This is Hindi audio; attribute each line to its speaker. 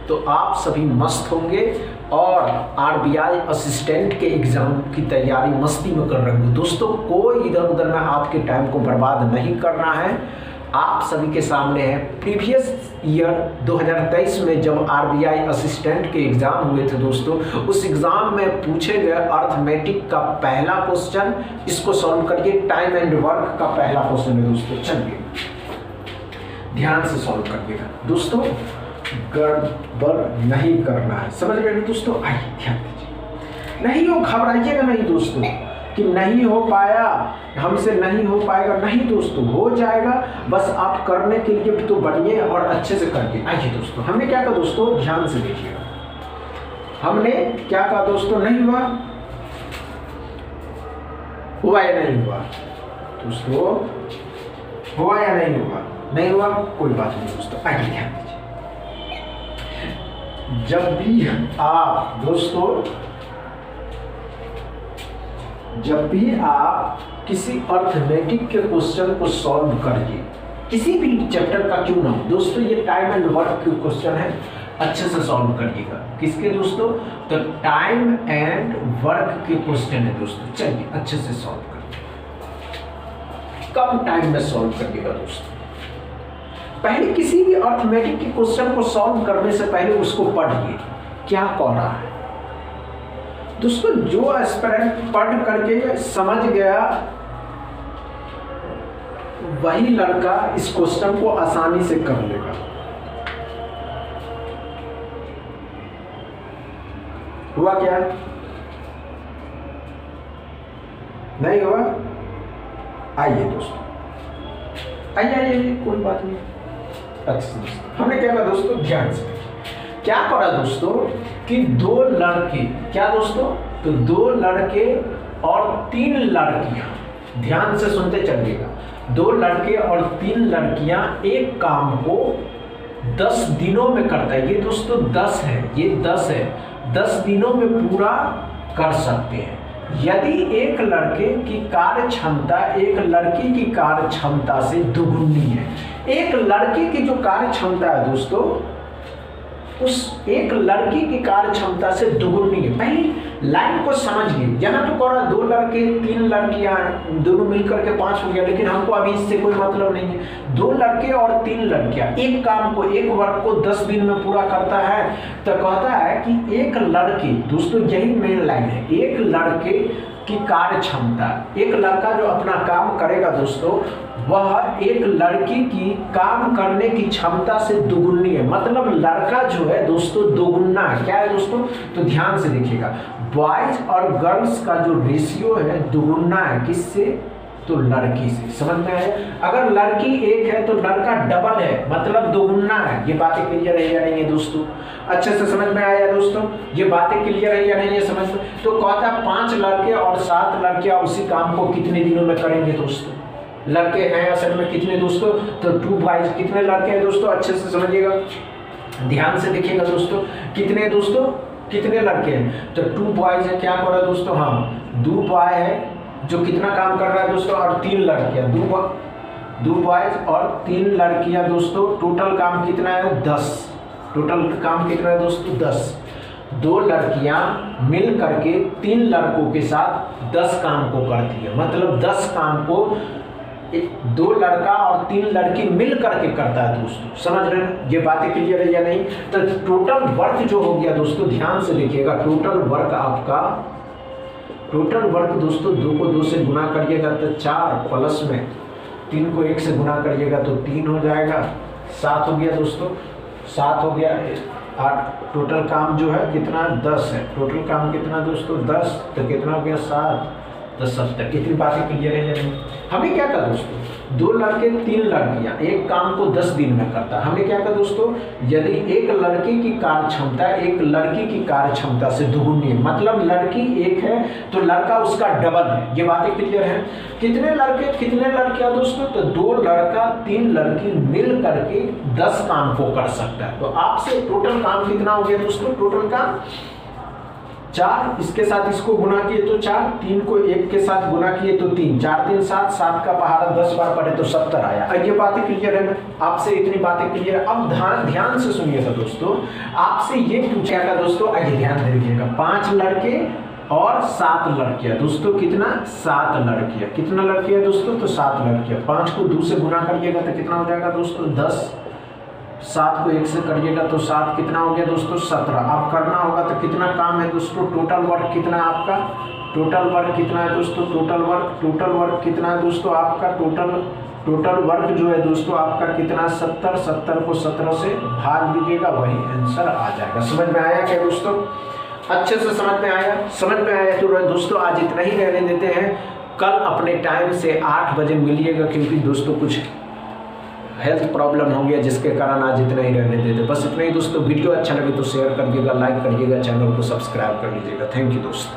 Speaker 1: तो आप सभी मस्त होंगे और आरबीआई असिस्टेंट के एग्ज़ाम की तैयारी मस्ती में कर रहे होंगे। दोस्तों कोई इधर उधर में आपके टाइम को बर्बाद नहीं करना है। आप सभी के सामने है प्रीवियस ईयर 2023 में जब आरबीआई असिस्टेंट के एग्ज़ाम हुए थे दोस्तों, उस एग्ज़ाम में पूछे गए अर्थमेटिक का पहला क्वेश्चन, इसको सॉल्व करिए। टाइम एंड वर्क का पहला क्वेश्चन है दोस्तों, चलिए ध्यान से सॉल्व करिएगा दोस्तों, गड़बड़ नहीं करना है, समझ रहे हैं दोस्तों। आइए ध्यान दीजिए, नहीं हो घबराइएगा नहीं दोस्तों कि नहीं हो पाया, हमसे नहीं हो पाएगा, नहीं दोस्तों हो जाएगा। बस आप करने के लिए तो बढ़िए और अच्छे से करिए। आइए दोस्तों, हमने क्या कहा दोस्तों, ध्यान से देखिएगा, हमने क्या कहा दोस्तों, नहीं हुआ, हुआ या नहीं हुआ दोस्तों, हुआ या नहीं हुआ, नहीं हुआ कोई बात नहीं दोस्तों। आइए ध्यान दीजिए, जब भी आप दोस्तों, जब भी आप किसी अर्थमेटिक के क्वेश्चन को सॉल्व करिए, किसी भी चैप्टर का क्यों ना हो दोस्तों, ये टाइम एंड वर्क के क्वेश्चन है, अच्छे से सॉल्व करिएगा। किसके दोस्तों, तो टाइम एंड वर्क के क्वेश्चन है दोस्तों। चलिए अच्छे से सॉल्व करिए, कम टाइम में सॉल्व करिएगा दोस्तों। पहले किसी भी अर्थमेटिक के क्वेश्चन को सॉल्व करने से पहले उसको पढ़िए, क्या कह रहा है दोस्तों। जो एस्पिरेंट पढ़ करके समझ गया वही लड़का इस क्वेश्चन को आसानी से कर लेगा। हुआ क्या, नहीं हुआ, आइए दोस्तों, आइए आइए, कोई बात नहीं। अच्छा दोस्तों, हमने क्या कहा दोस्तों, ध्यान से क्या करा दोस्तों कि दो लड़के, क्या दोस्तों, तो दो लड़के और तीन लड़कियां, ध्यान से सुनते चलिएगा, दो लड़के और तीन लड़कियां एक काम को 10 दिनों में करता है। ये दोस्तों 10 है, ये 10 है, 10 दिनों में पूरा कर सकते हैं। यदि एक लड़के की कार्य क्षमता एक लड़की की कार्य क्षमता से दुगुनी है, एक लड़के की जो कार्य क्षमता है दोस्तों, उस एक लड़की की कार्य क्षमता से दुगुनी है। पहली लाइन को समझिए, यहाँ तो कह रहा दो लड़के तीन लड़कियां, दोनों मिलकर के 5 हो गया, लेकिन हमको अभी इससे कोई मतलब नहीं है। दो लड़के और तीन लड़कियां एक काम को, एक वर्क को 10 दिन में पूरा करता है, तो कहता है कि एक लड़के, दोस्तों यही मेन लाइन है, एक लड़के की कार्य क्षमता, एक लड़का जो अपना काम करेगा दोस्तों, वह एक लड़की की काम करने की क्षमता से दुगुनी है। मतलब लड़का जो है दोस्तों दुगुना है। क्या है दोस्तों, तो ध्यान से देखिएगा, बॉयज और गर्ल्स का जो रेशियो है दुगुना है, किससे, तो लड़की से। समझ में आया, अगर लड़की एक है तो लड़का डबल है, मतलब दोगुना है। ये बातें क्लियर है या नहीं है दोस्तों, अच्छे से समझ में आया दोस्तों, ये बातें क्लियर है या नहीं है समझ में। तो कहता 5 लड़के और 7 लड़कियां उसी काम को कितने दिनों में करेंगे दोस्तों। लड़के हैं असल में कितने दोस्तों, तो 2 बॉयज, कितने लड़के हैं दोस्तों, अच्छे से समझिएगा, ध्यान से देखिएगा दोस्तों, कितने दोस्तों, कितने लड़के हैं, तो 2 बॉयज है। क्या कर रहा है दोस्तों, हाँ 2 बॉय है जो कितना काम कर रहा है दोस्तों, और 3 लड़कियां, 2 बॉयज और 3 लड़कियां दोस्तों, टोटल काम कितना है, 10। टोटल काम कितना है दोस्तों, 10। 2 लड़कियां मिल करके 3 लड़कों के साथ 10 काम को करती है। मतलब 10 काम को 2 लड़का और 3 लड़की मिल करके करता है दोस्तों। समझ रहे हैं, ये बातें क्लियर है या नहीं। तो टोटल वर्क जो हो गया दोस्तों, ध्यान से देखिएगा, टोटल वर्क आपका, टोटल वर्क दोस्तों 2 को 2 से गुना करिएगा तो 4, प्लस में 3 को 1 से गुना करिएगा तो 3 हो जाएगा, 7 हो गया दोस्तों, 7 हो गया, 8। टोटल काम जो है कितना, 10 है। टोटल काम कितना दोस्तों, 10, तो कितना हो गया, 7, तो 70। कितनी बातें क्लियर है या नहीं। हमें क्या कहा दोस्तों, 2 लड़के 3 लड़कियां एक काम को 10 दिन में करता है। हमने क्या कहा दोस्तों, यदि एक लड़के की कार्य क्षमता एक लड़की की कार्य क्षमता से दुगुनी है, मतलब लड़की एक है तो लड़का उसका डबल है। ये बातें क्लियर है। कितने लड़के कितने लड़कियां दोस्तों, तो 2 लड़का 3 लड़की मिल करके 10 काम को कर सकता है। तो आपसे टोटल काम कितना हो गया दोस्तों, टोटल काम 4, इसके साथ इसको गुना किए तो 4, 3 को 1 के साथ गुना किए तो 3, 4 3 7, 7 का पहाड़ा 10 बार पढ़े तो 70 आया। ये बातें क्लियर है ना? आपसे इतनी बातें क्लियर है। अब ध्यान से सुनिएगा दोस्तों, आपसे ये पूछेगा दोस्तों, आइए ध्यान दीजिएगा। 5 लड़के और 7 लड़कियां दोस्तों, कितना? 7 लड़कियां। कितना लड़कियां दोस्तों? तो 7 लड़कियां। 5 को 2 से गुना करिएगा तो कितना हो जाएगा दोस्तों? 10। 7 को 1 से करिएगा तो 7 कितना हो गया दोस्तों? 17। अब करना होगा तो कितना काम है दोस्तों? टोटल वर्क कितना है आपका? टोटल वर्क कितना है दोस्तों? टोटल वर्क कितना है दोस्तों आपका? टोटल वर्क जो है दोस्तों आपका कितना? 70। 70 को 17 से भाग दीजिएगा, वही आंसर आ जाएगा। समझ में आया क्या दोस्तों? अच्छे से समझ में आया? समझ में आया तो दोस्तों आज इतना ही रहने देते हैं। कल अपने टाइम से 8 बजे मिलिएगा, क्योंकि दोस्तों कुछ हेल्थ प्रॉब्लम हो गया जिसके कारण आज इतना ही रहने देते। बस इतना ही दोस्तों। वीडियो अच्छा लगे तो शेयर करिएगा, लाइक करिएगा, चैनल को सब्सक्राइब कर लीजिएगा। थैंक यू दोस्तों।